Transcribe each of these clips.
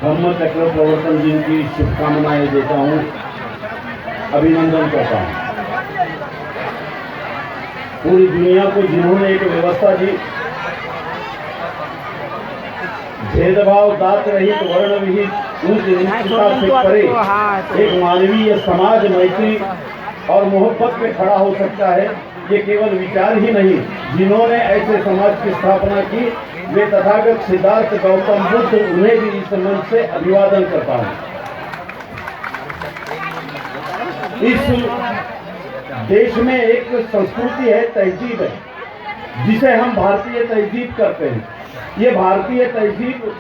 धम्म चक्र प्रवर्तन दिन की शुभकामनाएं देता हूँ, अभिनंदन करता हूँ। पूरी दुनिया को जिन्होंने एक व्यवस्था दी, भेदभाव जात रहित वर्ण विहित उच्च नीचता से परे एक मानवीय समाज मैत्री और मोहब्बत में खड़ा हो सकता है, ये केवल विचार ही नहीं, जिन्होंने ऐसे समाज की स्थापना की वे तथागत सिद्धार्थ गौतम बुद्ध, उन्हें भी इस मंच से अभिवादन करता हूँ। इस देश में एक संस्कृति है, तहजीब है, जिसे हम भारतीय तहजीब करते हैं। ये भारतीय तहजीब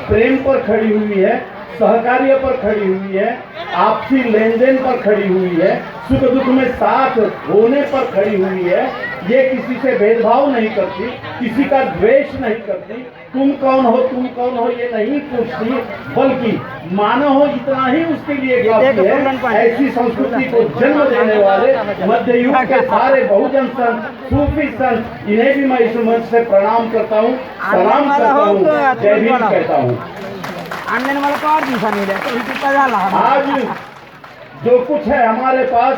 प्रेम पर खड़ी हुई है, सहकार्य पर खड़ी हुई है, आपसी लेन देन पर खड़ी हुई है, सुख दुख में साथ होने पर खड़ी हुई है। ये किसी से भेदभाव नहीं करती, किसी का द्वेष नहीं करती, तुम कौन हो ये नहीं पूछती, बल्कि मानो हो इतना ही उसके लिए काफी है। ऐसी संस्कृति को जन्म देने वाले मध्य युग के सारे बहुजन संत, सूफी संत, इन्हें भी मैं इस मंच से प्रणाम करता हूँ, सलाम करता हूँ, जय भीम कहता हूँ। आज जो कुछ है हमारे पास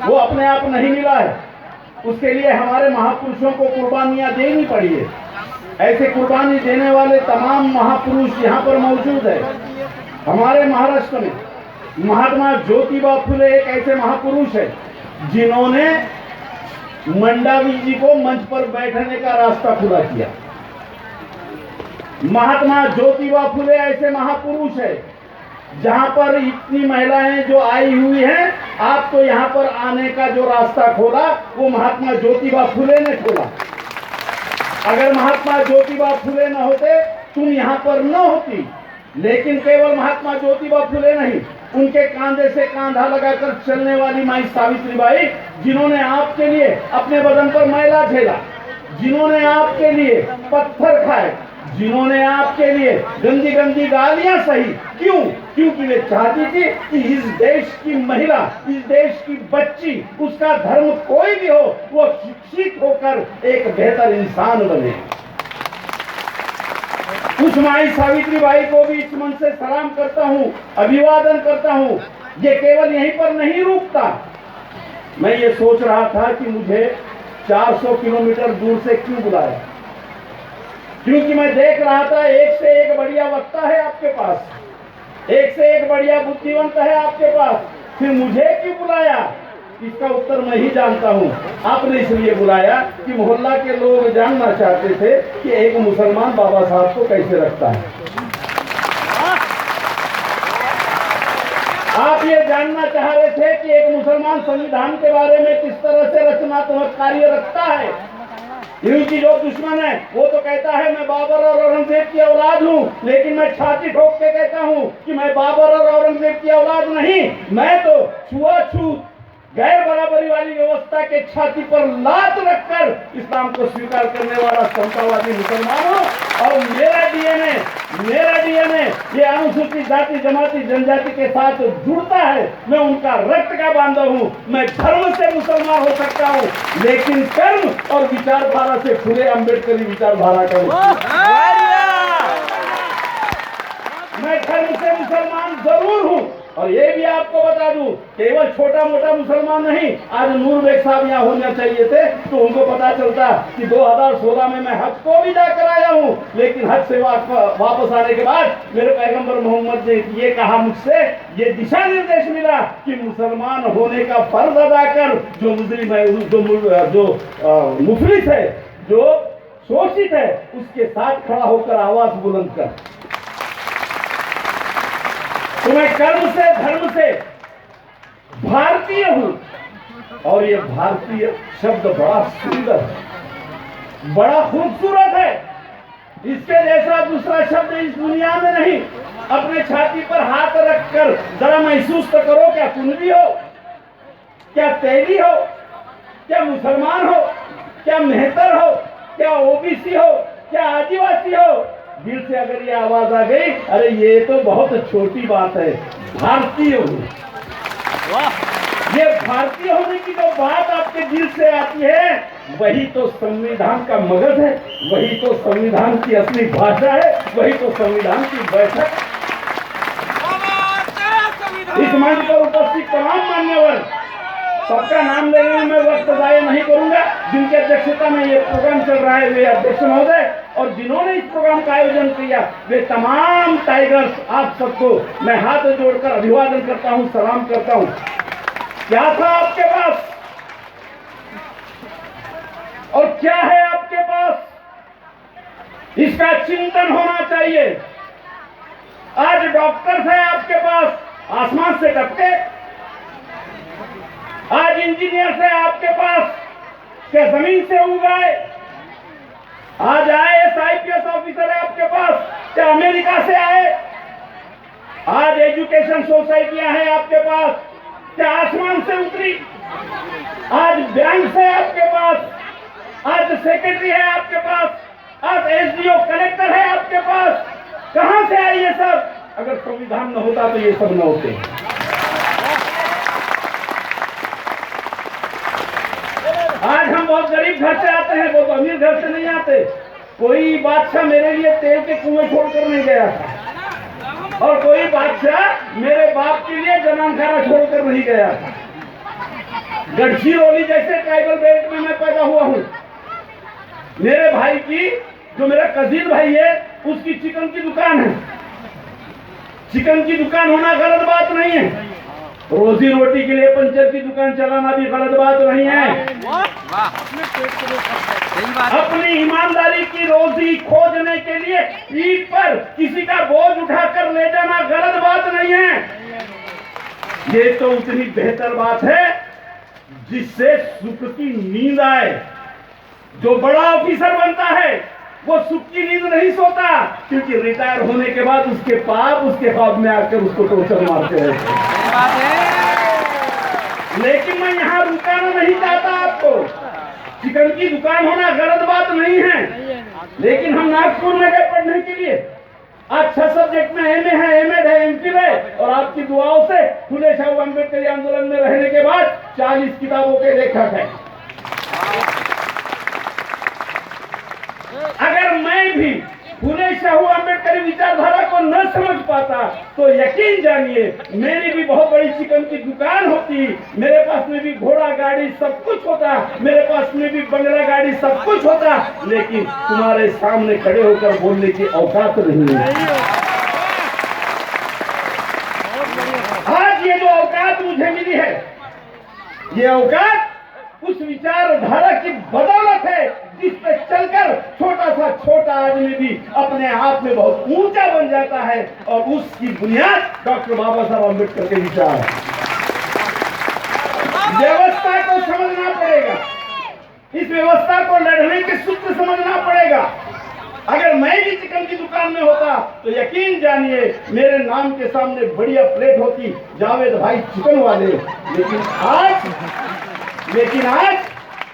वो अपने आप नहीं मिला है, उसके लिए हमारे महापुरुषों को कुर्बानियां देनी पड़ी है। ऐसे कुर्बानी देने वाले तमाम महापुरुष यहाँ पर मौजूद है। हमारे महाराष्ट्र में महात्मा ज्योतिबा फुले एक ऐसे महापुरुष है जिन्होंने मंडावी जी को मंच पर बैठने का रास्ता खुला किया। महात्मा ज्योतिबा फुले ऐसे महापुरुष है जहां पर इतनी महिलाएं जो आई हुई हैं, आपको यहाँ पर आने का जो रास्ता खोला वो महात्मा ज्योतिबा फुले ने खोला। अगर महात्मा ज्योतिबा फुले न होते तुम यहाँ पर न होती। लेकिन केवल महात्मा ज्योतिबा फुले नहीं, उनके कांधे से कांधा लगाकर चलने वाली माई सावित्रीबाई, जिन्होंने आपके लिए अपने बदन पर मैला झेला, जिन्होंने आपके लिए पत्थर खाए, जिन्होंने आपके लिए गंदी गंदी गालियां सही। क्यों? क्योंकि वे चाहती थी कि इस देश की महिला, इस देश की बच्ची, उसका धर्म कोई भी हो, वो शिक्षित होकर एक बेहतर इंसान बने। उस माई सावित्रीबाई को भी इस मन से सलाम करता हूँ, अभिवादन करता हूँ। ये केवल यहीं पर नहीं रुकता। मैं ये सोच रहा था कि मुझे 400 किलोमीटर दूर से क्यों बुलाया, क्योंकि मैं देख रहा था एक से एक बढ़िया वक्ता है आपके पास, एक से एक बढ़िया बुद्धिवंत है आपके पास, फिर मुझे क्यों बुलाया? इसका उत्तर मैं ही जानता हूँ। आपने इसलिए बुलाया कि मोहल्ला के लोग जानना चाहते थे कि एक मुसलमान बाबा साहब को कैसे रखता है। आप ये जानना चाह रहे थे कि एक मुसलमान संविधान के बारे में किस तरह से रचनात्मक कार्य रखता है। क्योंकि जो दुश्मन है वो तो कहता है मैं बाबर और औरंगजेब की औलाद हूँ, लेकिन मैं छाती ठोक के कहता हूँ कि मैं बाबर और औरंगजेब की औलाद नहीं, मैं तो छुआछूत गैर बराबरी वाली व्यवस्था के छाती पर लात रखकर इस्लाम को स्वीकार करने वाला समतावादी मुसलमान हूँ। और मेरा डीएनए ये अनुसूचित जाति जमाती जनजाति के साथ जुड़ता है। मैं उनका रक्त का बांधा हूँ। मैं धर्म से मुसलमान हो सकता हूँ, लेकिन कर्म और विचारधारा से फुले अम्बेडकरी विचारधारा का मैं धर्म से मुसलमान जरूर हूँ। और ये भी आपको बता दूं, केवल छोटा मोटा मुसलमान नहीं, आज नूर बेग साहब यहाँ होना चाहिए थे तो उनको पता चलता कि 2016 में मैं हज को भी जाकर आया हूँ, लेकिन हज से वापस आने के बाद मेरे पैगंबर मोहम्मद ने ये कहा मुझसे, ये दिशा निर्देश मिला कि मुसलमान होने का फर्ज अदा कर। जो मुस्लिम है, जो मुफलिस है, जो शोषित है, उसके साथ खड़ा होकर आवाज बुलंद कर। तो मैं कर्म से धर्म से भारतीय हूं। और ये भारतीय शब्द बड़ा सुंदर है, बड़ा खूबसूरत है। इसके जैसा दूसरा शब्द इस दुनिया में नहीं। अपने छाती पर हाथ रखकर जरा महसूस तो करो, क्या तुम भी हो, क्या तेली हो, क्या मुसलमान हो, क्या मेहतर हो, क्या ओबीसी हो, क्या आदिवासी हो। दिल से अगर ये आवाज आ गई, अरे ये तो बहुत छोटी बात है, भारतीय हूँ। ये भारतीय होने की जो बात आपके दिल से आती है, वही तो संविधान का मगज है, वही तो संविधान की असली भाषा है, वही तो संविधान की बैठक इस मंच पर उपस्थित तमाम मान्यवर, सबका नाम लेने में मैं वक्त जाया नहीं करूंगा। जिनकी अध्यक्षता में ये प्रोग्राम चल रहा है वे अध्यक्ष महोदय, और जिन्होंने इस प्रोग्राम का आयोजन किया वे तमाम टाइगर्स, आप सबको मैं हाथ जोड़कर अभिवादन करता हूं, सलाम करता हूं। क्या था आपके पास और क्या है आपके पास, इसका चिंतन होना चाहिए। आज डॉक्टर्स है आपके पास, आसमान से टपके। आज इंजीनियर्स है आपके पास, क्या जमीन से उगाए। आज IAS IPS ऑफिसर है आपके पास, क्या अमेरिका से आए। आज एजुकेशन सोसाइटियां हैं आपके पास, क्या आसमान से उतरी। आज बैंक है आपके पास, आज सेक्रेटरी है आपके पास, आज SDO कलेक्टर है आपके पास। कहां से आए ये सब। अगर संविधान न होता तो ये सब न होते। आज हम बहुत गरीब घर से आते हैं, बहुत अमीर घर से नहीं आते। कोई बादशाह मेरे लिए तेल के कुएं छोड़कर नहीं गया था, और कोई बादशाह मेरे बाप के लिए जनानखाना छोड़कर नहीं गया था। गढ़चिरौली जैसे ट्राइबल बेल्ट में मैं पैदा हुआ हूँ। मेरे भाई की, जो मेरा कजीन भाई है, उसकी चिकन की दुकान है। चिकन की दुकान होना गलत बात नहीं है। रोजी रोटी के लिए पंचर की दुकान चलाना भी गलत बात नहीं है। अपनी ईमानदारी की रोजी खोजने के लिए ईट पर किसी का बोझ उठाकर ले जाना गलत बात नहीं है। ये तो उतनी बेहतर बात है जिससे सुख की नींद आए। जो बड़ा ऑफिसर बनता है वो सुख की नींद नहीं सोता, क्योंकि रिटायर होने के बाद उसके पाप उसके ख्वाब में आकर उसको टोचर मारते रहते हैं। लेकिन मैं यहाँ रुकाना नहीं चाहता आपको। चिकन की दुकान होना गलत बात नहीं है, लेकिन हम नागपुर में गए पढ़ने के लिए। आज 6 सब्जेक्ट में MA है, M.Ed है, MPhil है, और आपकी दुआओं से फुले शाहू अम्बेडकर आंदोलन में रहने के बाद 40 किताबों के लेखक है। अगर मैं भी फुले शाहू अम्बेडकर विचारधारा को न समझ पाता तो यकीन जानिए मेरी भी बहुत बड़ी चिकन की दुकान होती, मेरे पास में भी घोड़ा गाड़ी सब कुछ होता, मेरे पास में भी बंगला गाड़ी सब कुछ होता, लेकिन तुम्हारे सामने खड़े होकर बोलने की औकात नहीं है। आज ये जो औकात मुझे मिली है, ये औकात उस विचारधारा की बदौलत है जिस पे चलकर छोटा आदमी भी अपने आप में बहुत ऊंचा बन जाता है, और उसकी बुनियाद डॉक्टर बाबा साहब अम्बेडकर के विचार है। व्यवस्था को समझना पड़ेगा, इस व्यवस्था को लड़ने के सूत्र समझना पड़ेगा। अगर मैं भी चिकन की दुकान में होता तो यकीन जानिए मेरे नाम के सामने बढ़िया प्लेट होती, जावेद भाई चिकन वाले। लेकिन आज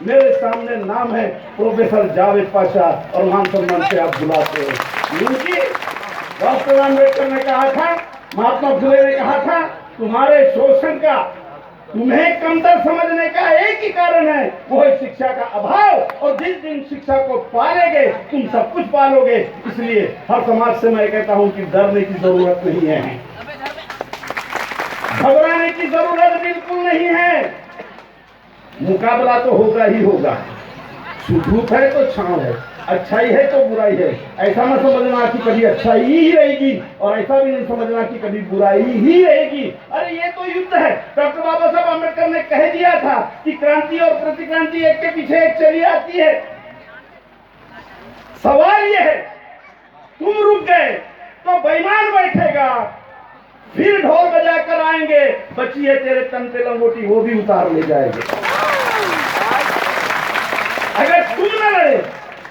मेरे सामने नाम है प्रोफेसर जावेद पाशा, और मान सम्मान से आप बुलाते हैं। क्योंकि डॉक्टर अम्बेडकर ने कहा था, महात्मा फुले ने कहा था, तुम्हारे शोषण का, तुम्हें कमतर समझने का एक ही कारण है, वो है शिक्षा का अभाव। और जिस दिन शिक्षा को पालोगे तुम सब कुछ पालोगे। इसलिए हर समाज से मैं कहता हूं कि डरने की जरूरत नहीं है, घबराने की जरूरत बिल्कुल नहीं है। मुकाबला तो होगा ही होगा। धूप है तो छांव है, अच्छाई है तो बुराई है। ऐसा न समझना कि कभी अच्छाई ही रहेगी, और ऐसा भी नहीं समझना कि कभी बुराई ही रहेगी। अरे ये तो युद्ध है। डॉक्टर बाबा साहब अम्बेडकर ने कह दिया था कि क्रांति और प्रतिक्रांति एक के पीछे एक चली आती है। सवाल ये है, तुम रुक गए तो बेईमान बैठेगा, फिर ढोल बजा कर आएंगे, बची है तेरे तन पे लंगोटी, वो भी उतार ले जाएंगे। अगर तुम न लड़े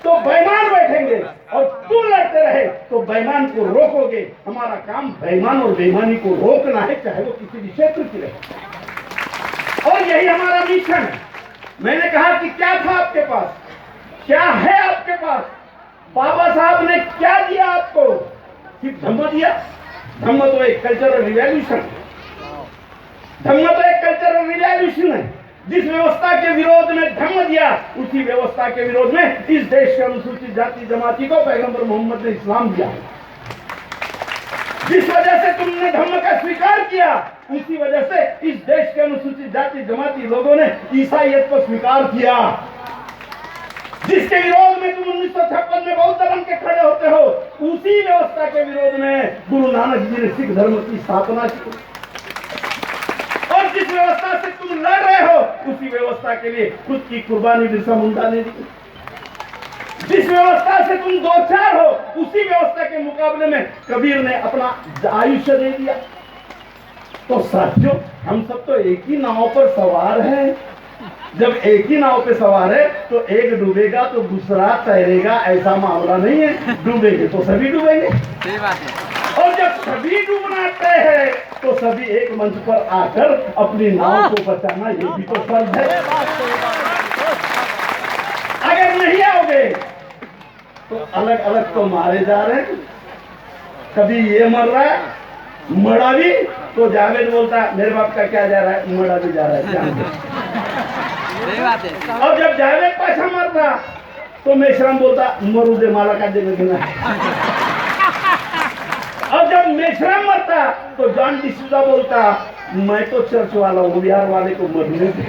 तो बेईमान बैठेंगे, और तुम लड़ते रहे तो बेईमान को रोकोगे। हमारा काम बेईमान और बेईमानी को रोकना है, चाहे वो किसी भी क्षेत्र की रहे। और यही हमारा मिशन है। मैंने कहा कि क्या था आपके पास, क्या है आपके पास। बाबा साहब ने क्या दिया आपको, सिर्फ धम्म दिया। धम्म तो एक कल्चरल रिवॉल्यूशन, धम्म तो एक कल्चरल रिवॉल्यूशन है। जिस व्यवस्था के विरोध में धम्म दिया, उसी व्यवस्था के विरोध में इस देश के अनुसूचित जाति जमाती को पैगंबर मोहम्मद ने इस्लाम दिया। जिस वजह से तुमने धर्म का स्वीकार किया, उसी वजह से इस देश के अनुसूचित जाति जमाती लोगों ने ईसाईयत को स्वीकार किया। जिसके विरोध में तुम 1956 में बौद्ध धर्म के खड़े होते हो, उसी व्यवस्था के विरोध में गुरु नानक जी ने सिख धर्म की स्थापना की। और जिस व्यवस्था से तुम लड़ रहे हो, उसी व्यवस्था के लिए खुद की कुर्बानी बिरसा मुंडा ने दी। जिस व्यवस्था से तुम दो चार हो, उसी व्यवस्था के मुकाबले में कबीर ने अपना आयुष्य दे दिया। तो साथियों, हम सब तो एक ही नाव पर सवार हैं। जब एक ही नाव पे सवार है तो एक डूबेगा तो दूसरा तैरेगा, ऐसा मामला नहीं है। डूबेंगे तो सभी डूबेंगे। सही बात है। और जब सभी डूबना तय है तो सभी एक मंच पर आकर अपनी नाव को बचाना, ये भी तो फर्ज है। अगर नहीं आओगे तो अलग अलग तो मारे जा रहे हैं। कभी ये मर रहा है, मरा भी, तो जावेद बोलता है मेरे बाप का क्या जा रहा है, मरा भी जा रहा है। सही बात है। और जब जावेद पाछा मरता तो मेश्राम बोलता मरुदे माला का जगह गिना है। और जब मेश्राम मरता तो जॉन डिसूजा बोलता मैं तो चर्च वाला हूँ, बिहार वाले को मरने दे।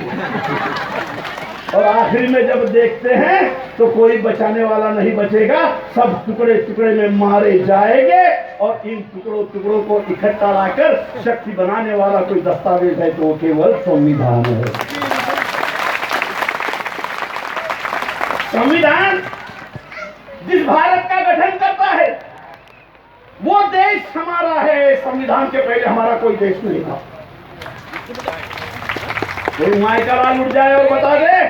और आखिरी में जब देखते हैं तो कोई बचाने वाला नहीं बचेगा, सब टुकड़े टुकड़े में मारे जाएंगे। और इन टुकड़ों टुकड़ों को इकट्ठा लाकर शक्ति बनाने वाला कोई दस्तावेज है तो वो केवल संविधान है। संविधान जिस भारत का गठन करता है वो देश हमारा है। संविधान के पहले हमारा कोई देश नहीं था। कोई माई का लाल उड़ जाए और बता दे,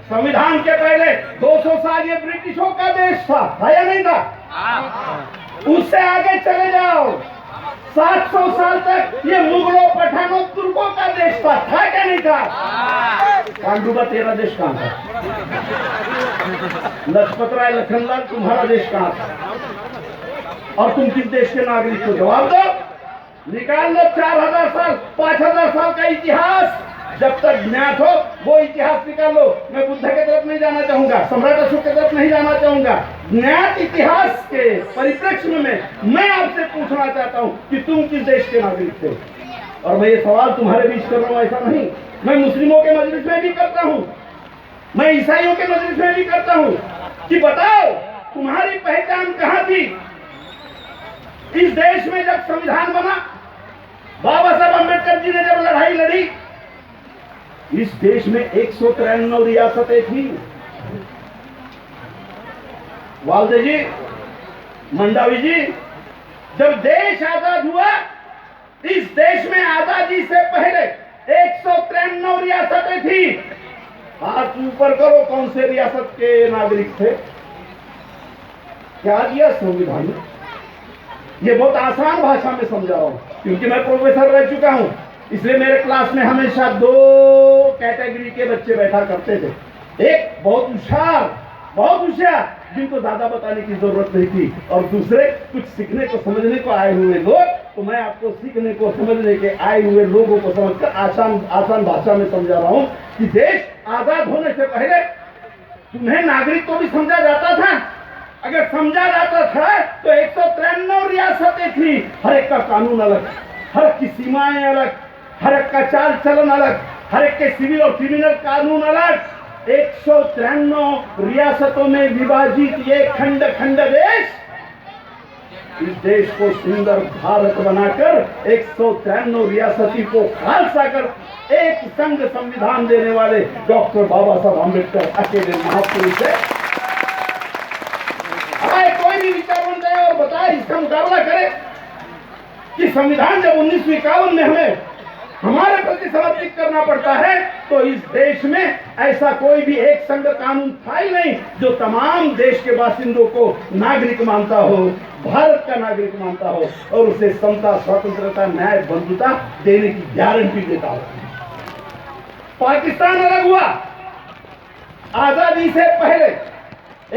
संविधान के पहले 200 साल ये ब्रिटिशों का देश था या नहीं था? उससे आगे चले जाओ, 700 साल तक ये मुगलों, पठानों, तुर्कों का देश था क्या नहीं था? कांडूबा तेरा देश कहाँ था? लजपत राय, लखनलाल तुम्हारा देश कहाँ था? और तुम किस देश के नागरिक हो? जवाब दो। निकाल लो 4000 साल, 5000 साल का इतिहास, जब तक ज्ञात हो वो इतिहास निकाल लो। मैं बुद्ध के तरफ नहीं जाना चाहूंगा, सम्राट अशोक के तरफ नहीं जाना चाहूंगा। ज्ञात इतिहास के परिप्रेक्ष्य में मैं आपसे पूछना चाहता हूं कि तुम किस देश के नागरिक थे? और मैं ये सवाल तुम्हारे बीच कर रहा हूं, ऐसा नहीं। मैं मुस्लिमों के मजलिस में भी करता हूं, मैं ईसाइयों के मजलिस में भी करता हूं कि बताओ तुम्हारी पहचान कहां थी? इस देश में जब संविधान बना, बाबा साहब अम्बेडकर जी ने जब लड़ाई लड़ी, इस देश में 193 रियासतें थी। वालदे जी, मंडावी जी, जब देश आजाद हुआ, इस देश में आजादी से पहले 193 रियासतें थी। हाथ ऊपर करो, कौन से रियासत के नागरिक थे? क्या दिया संविधान ने? ये बहुत आसान भाषा में समझा रहा हूं, क्योंकि मैं प्रोफेसर रह चुका हूं। इसलिए मेरे क्लास में हमेशा 2 कैटेगरी के बच्चे बैठा करते थे। एक बहुत होशियार जिनको ज्यादा बताने की जरूरत नहीं थी, और दूसरे कुछ सीखने को समझने को आए हुए लोग। तो मैं आपको सीखने को समझने के आए हुए लोगों को समझकर आसान भाषा में समझा रहा हूं कि देश आजाद होने से पहले तुम्हें नागरिक को भी समझा जाता था। अगर समझा जाता था तो 193 रियासतें थी। हर एक का कानून अलग, हर एक की सीमाएं अलग, हर एक का चाल चलन अलग, हर एक के सिविल और क्रिमिनल कानून अलग। 193 रियासतों में विभाजित ये खंड देश, इस देश को सुंदर भारत बनाकर 193 रियासती को खालसा कर एक संघ संविधान देने वाले डॉक्टर बाबा साहब अम्बेडकर अकेले महापुरुष है। हमारे कोई भी विचारवंत है और बताए, इसका मुकाबला करे कि संविधान जब 1951 में हमें हमारे प्रति समर्पित करना पड़ता है, तो इस देश में ऐसा कोई भी एक संघ कानून था ही नहीं जो तमाम देश के बासिंदों को नागरिक मानता हो, भारत का नागरिक मानता हो, और उसे समता, स्वतंत्रता, न्याय, बंधुता देने की गारंटी देता हो। पाकिस्तान अलग हुआ, आजादी से पहले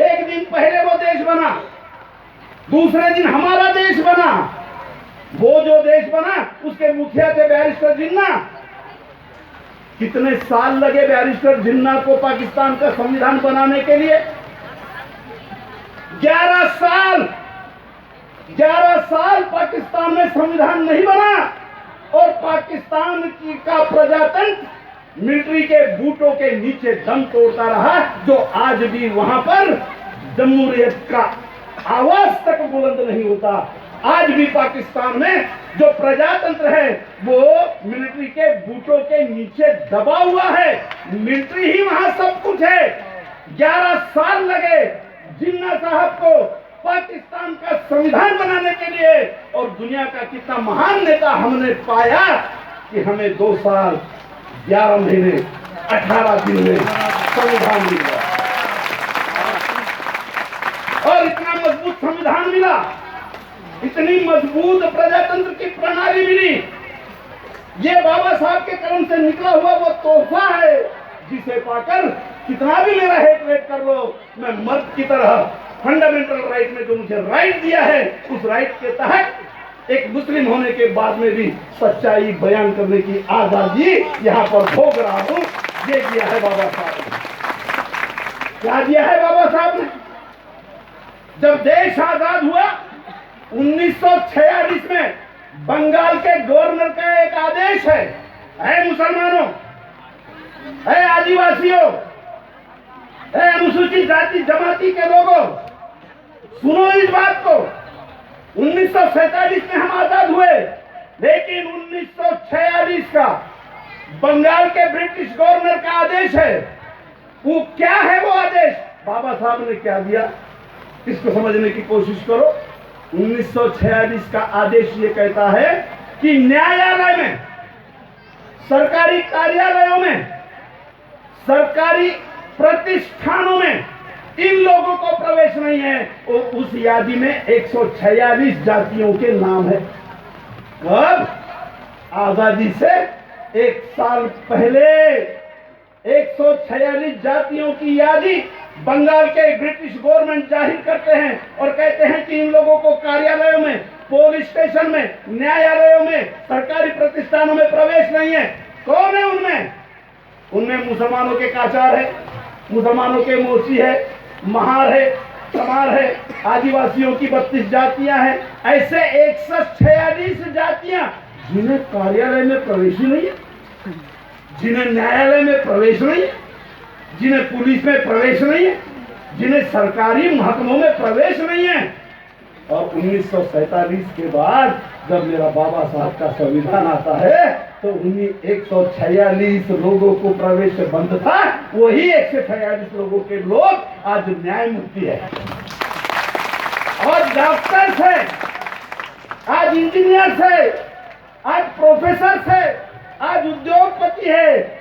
एक दिन पहले वो देश बना, दूसरे दिन हमारा देश बना। वो जो देश बना उसके मुखिया थे बैरिस्टर जिन्ना। कितने साल लगे बैरिस्टर जिन्ना को पाकिस्तान का संविधान बनाने के लिए? 11 साल 11 साल पाकिस्तान पाकिस्तान में संविधान नहीं बना और पाकिस्तान की का प्रजातंत्र मिलिट्री के बूटों के नीचे दम तोड़ता रहा, जो आज भी वहां पर जमहूरियत का आवाज तक बुलंद नहीं होता। आज भी पाकिस्तान में जो प्रजातंत्र है वो मिलिट्री के बूटों के नीचे दबा हुआ है। मिलिट्री ही वहां सब कुछ है। 11 साल लगे जिन्ना साहब को पाकिस्तान का संविधान बनाने के लिए, और दुनिया का कितना महान नेता हमने पाया कि हमें 2 साल 11 महीने 18 दिन में संविधान मिल गया, और इतना मजबूत संविधान मिला, इतनी मजबूत प्रजातंत्र की प्रणाली मिली। ये बाबा साहब के कर्म से निकला हुआ वो तोहफा है, जिसे पाकर कितना भी मेरा हेट वेट कर लो, मैं मर्द की तरह फंडामेंटल राइट में जो मुझे राइट दिया है, उस राइट के तहत एक मुस्लिम होने के बाद में भी सच्चाई बयान करने की आजादी यहाँ पर भोग रहा हूँ। ये दिया है बाबा साहब ने। क्या दिया है बाबा साहब ने? जब देश आजाद हुआ 1946 में बंगाल के गवर्नर का एक आदेश है मुसलमानों, है आदिवासियों, है अनुसूचित जाति जमाती के लोगों, सुनो इस बात को। 1947 में हम आजाद हुए, लेकिन 1946 का बंगाल के ब्रिटिश गवर्नर का आदेश है। वो क्या है वो आदेश? बाबा साहब ने क्या दिया, इसको समझने की कोशिश करो। 1946 का आदेश ये कहता है कि न्यायालय में, सरकारी कार्यालयों में, सरकारी प्रतिष्ठानों में इन लोगों को प्रवेश नहीं है। और उस यादी में 146 जातियों के नाम है। कब? आजादी से 1 साल पहले 146 जातियों की यादी बंगाल के ब्रिटिश गवर्नमेंट जाहिर करते हैं और कहते हैं कि इन लोगों को कार्यालयों में, पुलिस स्टेशन में, न्यायालयों में, सरकारी प्रतिष्ठानों में प्रवेश नहीं है। कौन है उनमें? उनमें मुसलमानों के काचार है, मुसलमानों के मोची है, महार है, चमार है, आदिवासियों की 32 जातियां हैं। ऐसे 146 जातियां जिन्हें कार्यालय में प्रवेश ही नहीं है, जिन्हें न्यायालय में प्रवेश नहीं है, जिन्हें पुलिस में प्रवेश नहीं है, जिन्हें सरकारी महकमों में प्रवेश नहीं है। और 1947 के बाद जब मेरा बाबा साहब का संविधान आता है तो उन्हीं 146 लोगों को प्रवेश बंद था, वही 146 लोगों के लोग आज न्यायमूर्ति है, और डॉक्टर्स है, आज इंजीनियर्स है, आज प्रोफेसर है, आज उद्योगपति है।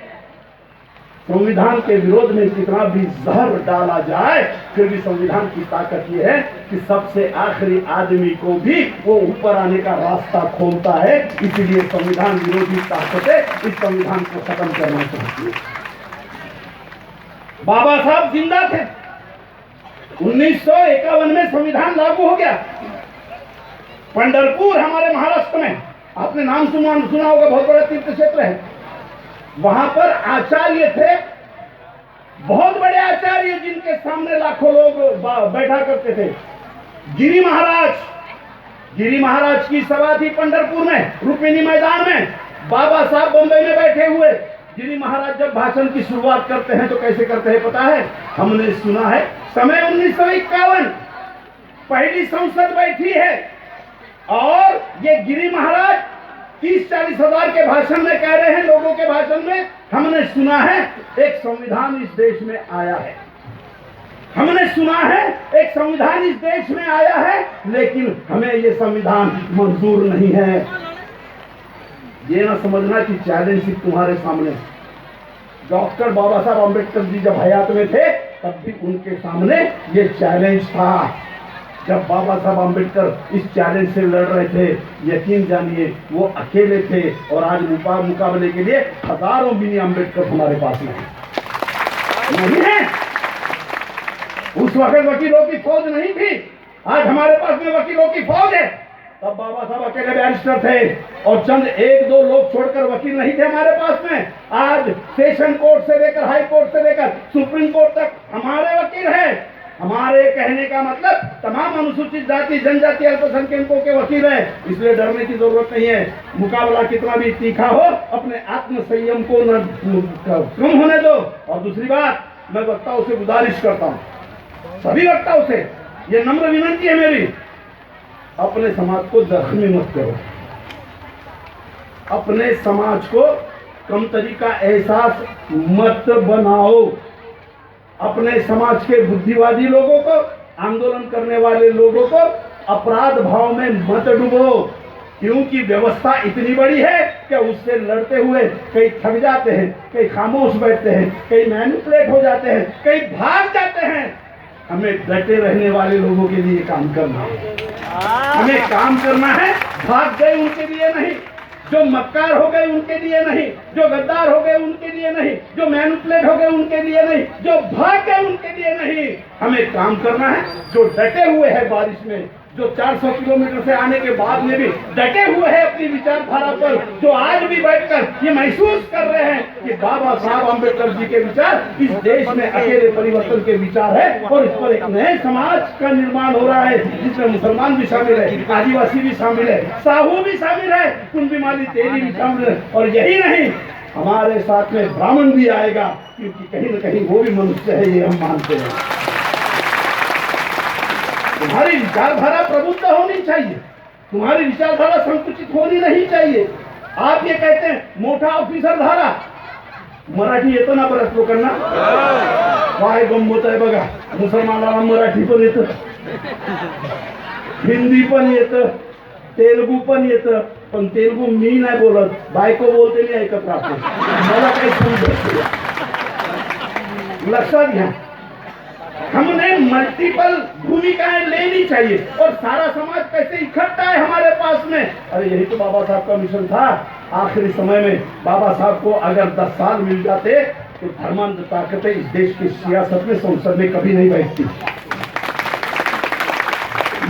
संविधान के विरोध में कितना भी जहर डाला जाए, फिर भी संविधान की ताकत यह है कि सबसे आखिरी आदमी को भी वो ऊपर आने का रास्ता खोलता है। इसलिए संविधान विरोधी ताकतें इस संविधान को खत्म करना चाहती है। बाबा साहब जिंदा थे, 1951 में संविधान लागू हो गया। पंढरपुर हमारे महाराष्ट्र में, आपने नाम सुना होगा, बहुत बड़ा तीर्थ क्षेत्र है। वहां पर आचार्य थे, बहुत बड़े आचार्य, जिनके सामने लाखों लोग बैठा करते थे। गिरी महाराज की सभा थी पंढरपुर में, रुक्मिणी मैदान में। बाबा साहब बंबई में बैठे हुए। गिरी महाराज जब भाषण की शुरुआत करते हैं तो कैसे करते हैं पता है? हमने सुना है, समय 1951, पहली संसद बैठी है और ये गिरी महाराज 30-40 हजार के भाषण में कह रहे हैं, लोगों के भाषण में, हमने सुना है एक संविधान इस देश में आया है, हमने सुना है एक संविधान इस देश में आया है, लेकिन हमें ये संविधान मंजूर नहीं है। ये ना समझना कि चैलेंज सिर्फ तुम्हारे सामने। डॉक्टर बाबा साहब अम्बेडकर जी जब हयात में थे तब भी उनके सामने ये चैलेंज था। जब बाबा साहब अम्बेडकर इस चैलेंज से लड़ रहे थे, यकीन जानिए वो अकेले थे, और आज मुकाबले के लिए हजारों मिनी अम्बेडकर हमारे पास नहीं है। उस वक्त वकीलों की फौज नहीं थी, आज हमारे पास में वकीलों की फौज है। तब बाबा साहब अकेले बैरिस्टर थे और चंद 1-2 लोग छोड़कर वकील नहीं थे हमारे पास में। आज सेशन कोर्ट से लेकर हाई कोर्ट से लेकर सुप्रीम कोर्ट तक हमारे वकील हैं। हमारे कहने का मतलब तमाम अनुसूचित जाति जनजाति अल्पसंख्यकों के वकील हैं, इसलिए डरने की जरूरत नहीं है। मुकाबला कितना भी तीखा हो, अपने आत्म संयम को न कम होने दो। और दूसरी बात, मैं वक्ताओं से गुजारिश करता हूँ, सभी वक्ताओं से ये नम्र विनती है मेरी, अपने समाज को जख्मी मत करो, अपने समाज को कमतरी का एहसास मत बनाओ, अपने समाज के बुद्धिवादी लोगों को, आंदोलन करने वाले लोगों को अपराध भाव में मत डुबो, क्योंकि व्यवस्था इतनी बड़ी है कि उससे लड़ते हुए कई थक जाते हैं, कई खामोश बैठते हैं, कई मैनिपुलेट हो जाते हैं, कई भाग जाते हैं। हमें डटे रहने वाले लोगों के लिए काम करना है, हमें काम करना है, भाग गए उनके लिए नहीं, जो मक्कार हो गए उनके लिए नहीं, जो गद्दार हो गए उनके लिए नहीं, जो मैनिपुलेट हो गए उनके लिए नहीं, जो भाग गए उनके लिए नहीं। हमें काम करना है, जो डटे हुए हैं बारिश में, जो 400 किलोमीटर से आने के बाद में भी डटे हुए हैं अपनी विचारधारा पर, जो आज भी बैठकर ये महसूस कर रहे हैं कि बाबा साहब अम्बेडकर जी के विचार इस देश में अकेले परिवर्तन के विचार है और इस पर एक नए समाज का निर्माण हो रहा है, जिसमें मुसलमान भी शामिल है, आदिवासी भी शामिल है, साहू भी शामिल है, कुंभी माली तेली भी शामिल है, और यही नहीं, हमारे साथ में ब्राह्मण भी आएगा, क्योंकि कहीं न कहीं वो भी मनुष्य है, ये हम मानते हैं। तुम्हारी विचारधारा प्रबुद्ध होनी चाहिए, तुम्हारी विचारधारा संकुचित होनी नहीं चाहिए। आप ये कहते हैं मोटा ऑफिसर धारा, मराठी येतं ना बऱ्याच लोकांना, काय गंमत आहे बघा, मुसलमानाला मराठी पण येतं, हिंदी पण येतं, तेलुगू पण येतं, पण तेलुगू मी नाही बोलत, बायको बोलते मी ऐकत राहतो, मला काही समजत नाही। लक्षात घ्या, हमने मल्टीपल भूमिकाएं लेनी चाहिए, और सारा समाज कैसे इकट्ठा है हमारे पास में। अरे यही तो बाबा साहब का मिशन था। आखिरी समय में बाबा साहब को अगर 10 साल मिल जाते तो धर्मांध ताकतें इस देश की सियासत में, संसद में कभी नहीं बैठती।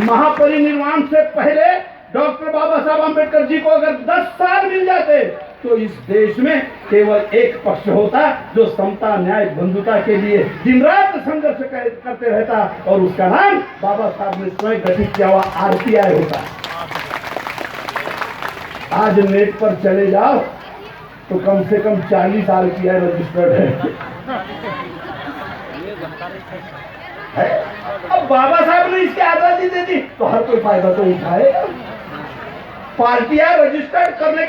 महापरिनिर्वाण से पहले डॉक्टर बाबा साहब अम्बेडकर जी को अगर 10 साल मिल जाते तो इस देश में केवल एक पक्ष होता जो समता, न्याय, बंधुता के लिए दिन रात संघर्ष करते रहता, और उसका नाम बाबा साहब ने स्वयं गठित किया हुआ RTI होता। आज नेट पर चले जाओ तो कम से कम 40 RTI रजिस्टर्ड है। अब बाबा साहब ने इसकी आजादी दे दी तो हर कोई फायदा तो उठाएगा। पार्टियां रजिस्टर्ड करने का